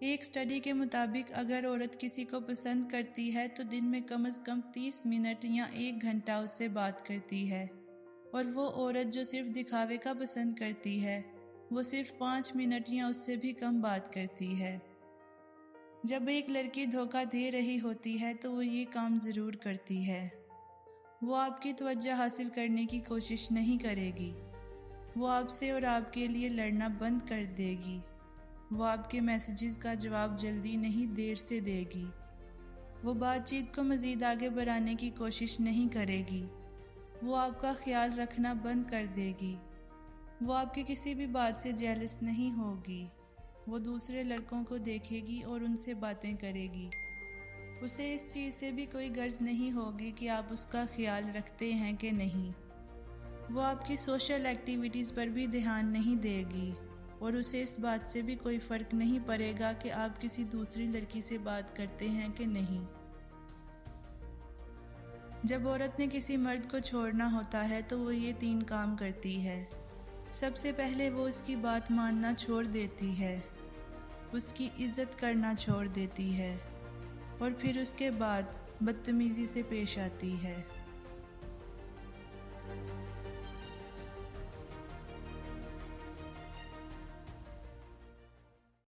एक स्टडी के मुताबिक अगर औरत किसी को पसंद करती है तो दिन में कम से कम 30 मिनट या 1 घंटा उससे बात करती है, और वो औरत जो सिर्फ दिखावे का पसंद करती है वो सिर्फ 5 मिनट या उससे भी कम बात करती है। जब एक लड़की धोखा दे रही होती है तो वो ये काम ज़रूर करती है। वो आपकी तवज्जो हासिल करने की कोशिश नहीं करेगी। वो आपसे और आपके लिए लड़ना बंद कर देगी। वो आपके मैसेजेस का जवाब जल्दी नहीं देर से देगी। वो बातचीत को मज़ीद आगे बढ़ाने की कोशिश नहीं करेगी। वो आपका ख्याल रखना बंद कर देगी। वो आपकी किसी भी बात से जेलस नहीं होगी। वो दूसरे लड़कों को देखेगी और उनसे बातें करेगी। उसे इस चीज़ से भी कोई गर्ज नहीं होगी कि आप उसका ख्याल रखते हैं कि नहीं। वो आपकी सोशल एक्टिविटीज़ पर भी ध्यान नहीं देगी और उसे इस बात से भी कोई फ़र्क नहीं पड़ेगा कि आप किसी दूसरी लड़की से बात करते हैं कि नहीं। जब औरत ने किसी मर्द को छोड़ना होता है तो वो ये 3 काम करती है। सबसे पहले वो उसकी बात मानना छोड़ देती है, उसकी इज्जत करना छोड़ देती है और फिर उसके बाद बदतमीज़ी से पेश आती है।